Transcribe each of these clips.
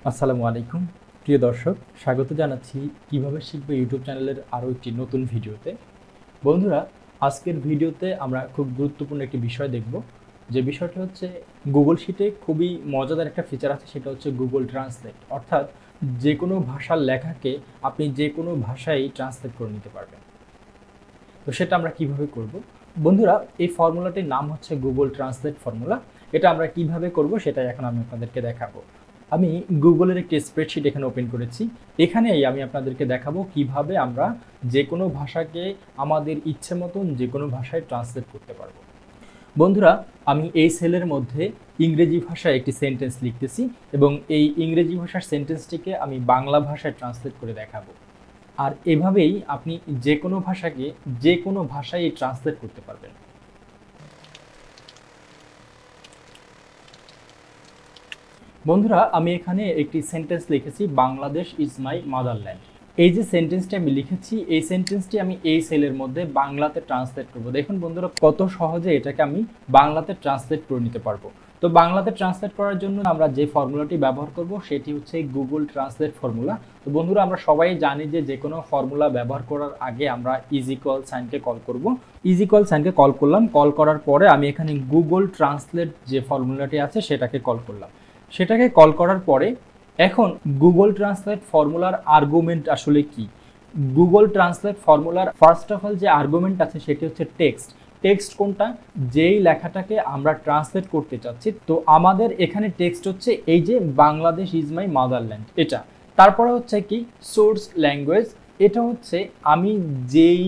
আসসালামু আলাইকুম প্রিয় দর্শক, স্বাগত জানাচ্ছি কিভাবে শিখবে ইউটিউব চ্যানেলের আরও একটি নতুন ভিডিওতে। বন্ধুরা, আজকের ভিডিওতে আমরা খুব গুরুত্বপূর্ণ একটি বিষয় দেখব, যে বিষয়টা হচ্ছে গুগল শিটে খুবই মজাদার একটা ফিচার আছে, সেটা হচ্ছে গুগল ট্রান্সলেট। অর্থাৎ যে কোনো ভাষার লেখাকে আপনি যে কোনো ভাষায় ট্রান্সলেট করে নিতে পারবেন। তো সেটা আমরা কিভাবে করব? বন্ধুরা, এই ফর্মুলাটির নাম হচ্ছে গুগল ট্রান্সলেট ফর্মুলা। এটা আমরা কিভাবে করব সেটাই এখন আমি আপনাদেরকে দেখাবো। আমি গুগলের একটি স্প্রেডশিট এখানে ওপেন করেছি। এখানেই আমি আপনাদেরকে দেখাবো কিভাবে আমরা যে কোনো ভাষাকে আমাদের ইচ্ছে মতন যে কোনো ভাষায় ট্রান্সলেট করতে পারবো। বন্ধুরা, আমি এই সেলের মধ্যে ইংরেজি ভাষায় একটি সেন্টেন্স লিখতেছি এবং এই ইংরেজি ভাষার সেন্টেন্সটিকে আমি বাংলা ভাষায় ট্রান্সলেট করে দেখাবো। আর এভাবেই আপনি যে কোনো ভাষাকে যে কোনো ভাষায় ট্রান্সলেট করতে পারবেন। বন্ধুরা, আমি এখানে একটি সেন্টেন্স লিখেছি, বাংলাদেশ ইজ মাই মাদারল্যান্ড। এই যে সেন্টেন্সটি আমি লিখেছি, এই সেন্টেন্সটি আমি এই সেলের মধ্যে বাংলাতে ট্রান্সলেট করব। দেখুন বন্ধুরা, কত সহজে এটাকে আমি বাংলাতে ট্রান্সলেট করে নিতে পারবো। তো বাংলাতে ট্রান্সলেট করার জন্য আমরা যে ফর্মুলাটি ব্যবহার করব সেটি হচ্ছে গুগল ট্রান্সলেট ফর্মুলা। তো বন্ধুরা, আমরা সবাই জানি যে কোনো ফর্মুলা ব্যবহার করার আগে আমরা ইজ ইকুয়াল সাইনকে কল করব। ইজ ইকুয়াল সাইনকে কল করলাম, কল করার পরে আমি এখানে গুগল ট্রান্সলেট যে ফর্মুলাটি আছে সেটাকে কল করলাম। সেটাকে কল করার পরে এখন গুগল ট্রান্সলেট ফর্মুলার আর্গুমেন্ট আসলে কি? গুগল ট্রান্সলেট ফর্মুলার ফার্স্ট অফ অল যে আর্গুমেন্ট আছে সেটি হচ্ছে টেক্সট। টেক্সট কোনটা? যেই লেখাটাকে আমরা ট্রান্সলেট করতে চাচ্ছি। তো আমাদের এখানে টেক্সট হচ্ছে এই যে বাংলাদেশ ইজ মাই মাদারল্যান্ড, এটা। তারপরে হচ্ছে কি সোর্স ল্যাঙ্গুয়েজ, এটা হচ্ছে আমি যেই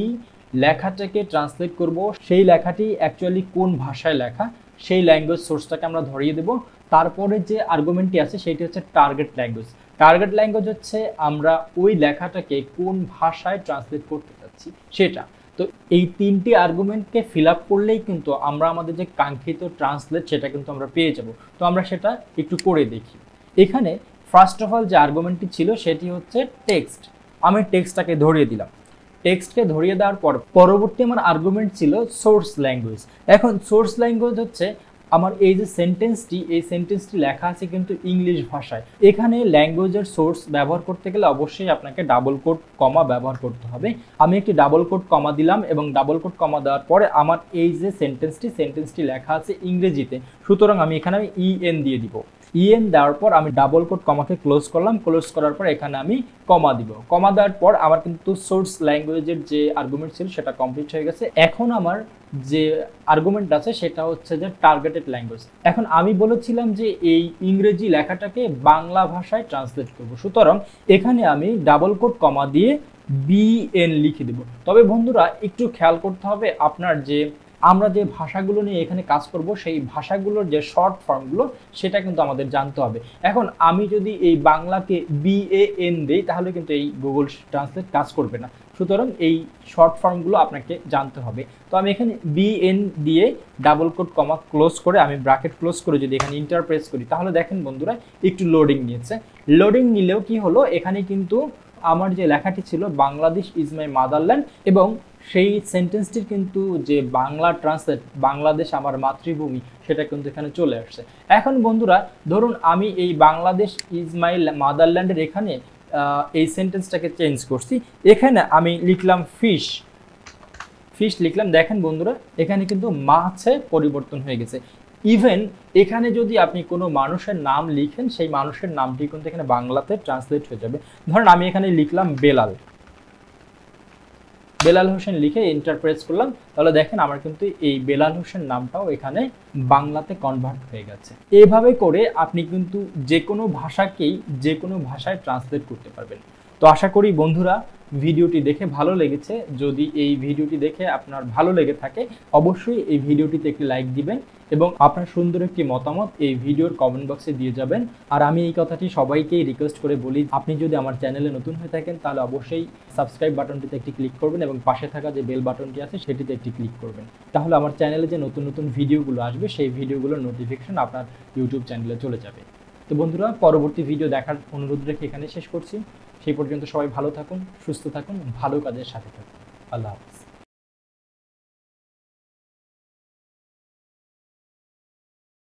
লেখাটাকে ট্রান্সলেট করব সেই লেখাটি অ্যাকচুয়ালি কোন ভাষায় লেখা, সেই ল্যাঙ্গুয়েজ সোর্সটাকে আমরা ধরিয়ে দেব। তারপরে যে আর্গুমেন্টটি আছে সেটি হচ্ছে টার্গেট ল্যাঙ্গুয়েজ। টার্গেট ল্যাঙ্গুয়েজ হচ্ছে আমরা ওই লেখাটাকে কোন ভাষায় ট্রান্সলেট করতে চাচ্ছি সেটা। তো এই তিনটি আর্গুমেন্টকে ফিল আপ করলেই কিন্তু আমরা আমাদের যে কাঙ্ক্ষিত ট্রান্সলেট সেটা কিন্তু আমরা পেয়ে যাব। তো আমরা সেটা একটু করে দেখি। এখানে ফার্স্ট অফ অল যে আর্গুমেন্টটি ছিল সেটি হচ্ছে টেক্সট। আমি টেক্সটটাকে ধরিয়ে দিলাম। টেক্সটকে ধরিয়ে দেওয়ার পর পরবর্তী আমার আর্গুমেন্ট ছিল সোর্স ল্যাঙ্গুয়েজ। এখন সোর্স ল্যাঙ্গুয়েজ হচ্ছে আমার এই যে সেন্টেন্সটি, এই সেন্টেন্সটি লেখা আছে কিন্তু ইংলিশ ভাষায়। এখানে ল্যাঙ্গুয়েজের সোর্স ব্যবহার করতে গেলে অবশ্যই আপনাকে ডাবল কোট কমা ব্যবহার করতে হবে। আমি একটি ডাবল কোট কমা দিলাম এবং ডাবল কোট কমা দেওয়ার পরে আমার এই যে সেন্টেন্সটি লেখা আছে ইংরেজিতে, সুতরাং আমি এখানে ইএন দিয়ে দিব। ইএন দেওয়ার পর আমি ডাবল কোট কমাকে ক্লোজ করলাম। ক্লোজ করার পর এখানে আমি কমা দিব। কমা দেওয়ার পর আমার কিন্তু সোর্স ল্যাঙ্গুয়েজের যে আর্গুমেন্ট ছিল সেটা কমপ্লিট হয়ে গেছে। এখন আমার যে আর্গুমেন্ট আছে সেটা হচ্ছে যে টার্গেটেড ল্যাঙ্গুয়েজ। এখন আমি বলেছিলাম যে এই ইংরেজি লেখাটাকে বাংলা ভাষায় ট্রান্সলেট করব, সুতরাং এখানে আমি ডাবল কোট কমা দিয়ে বিএন লিখে দেব। তবে বন্ধুরা, একটু খেয়াল করতে হবে, আপনার যে আমরা যে ভাষাগুলো নিয়ে এখানে কাজ করব সেই ভাষাগুলোর যে শর্ট ফর্মগুলো সেটা কিন্তু আমাদের জানতে হবে। এখন আমি যদি এই বাংলাকে বিএএন দিই তাহলে কিন্তু এই গুগল ট্রান্সলেট কাজ করবে না, সুতরাং এই শর্ট ফর্মগুলো আপনাকে জানতে হবে। তো আমি এখানে বিএন দিয়ে ডাবল কোট কমা ক্লোজ করে আমি ব্র্যাকেট ক্লোজ করে যদি এখানে ইন্টার প্রেস করি তাহলে দেখেন বন্ধুরা একটু লোডিং নিয়েছে। লোডিং নিলেও কি হলো, এখানে কিন্তু আমার যে লেখাটি ছিল বাংলাদেশ ইজ মাই মাদারল্যান্ড এবং সেই সেন্টেন্সটির কিন্তু যে বাংলা ট্রান্সলেট বাংলাদেশ আমার মাতৃভূমি সেটা কিন্তু এখানে চলে আসছে। এখন বন্ধুরা, ধরুন আমি এই বাংলাদেশ ইজ মাই মাদারল্যান্ডের এখানে এই সেন্টেন্সটাকে চেঞ্জ করছি। এখানে আমি লিখলাম ফিশ লিখলাম। দেখেন বন্ধুরা, এখানে কিন্তু মাছে পরিবর্তন হয়ে গেছে। ইভেন এখানে যদি আপনি কোনো মানুষের নাম লিখেন সেই মানুষের নামটি কিন্তু এখানে বাংলাতে ট্রান্সলেট হয়ে যাবে। ধরুন আমি এখানে লিখলাম বেলাল হোসেন লিখে এন্টার প্রেস করলাম, তাহলে দেখেন আমার কিন্তু এই বেলাল হোসেন নামটাও এখানে বাংলাতে কনভার্ট হয়ে গেছে। এভাবে করে আপনি কিন্তু যে কোনো ভাষাকেই যে কোনো ভাষায় ট্রান্সলেট করতে পারবেন। তো আশা করি বন্ধুরা ভিডিওটি দেখে ভালো লেগেছে। যদি এই ভিডিওটি দেখে আপনার ভালো লেগে থাকে অবশ্যই এই ভিডিওটিতে একটি লাইক দিবেন এবং আপনার সুন্দর একটি মতামত এই ভিডিওর কমেন্ট বক্সে দিয়ে যাবেন। আর আমি এই কথাটি সবাইকেই রিকোয়েস্ট করে বলি, আপনি যদি আমার চ্যানেলে নতুন হয়ে থাকেন তাহলে অবশ্যই সাবস্ক্রাইব বাটনটিতে একটি ক্লিক করবেন এবং পাশে থাকা যে বেল বাটনটি আছে সেটিতে একটি ক্লিক করবেন। তাহলে আমার চ্যানেলে যে নতুন নতুন ভিডিওগুলো আসবে সেই ভিডিওগুলোর নোটিফিকেশন আপনার ইউটিউব চ্যানেলে চলে যাবে। তো বন্ধুরা, পরবর্তী ভিডিও দেখার অনুরোধ রেখে এখানে শেষ করছি। সেই পর্যন্ত সবাই ভালো থাকুন, সুস্থ থাকুন, ভালো কাজের সাথে থাকুন। আল্লাহ হাফেজ।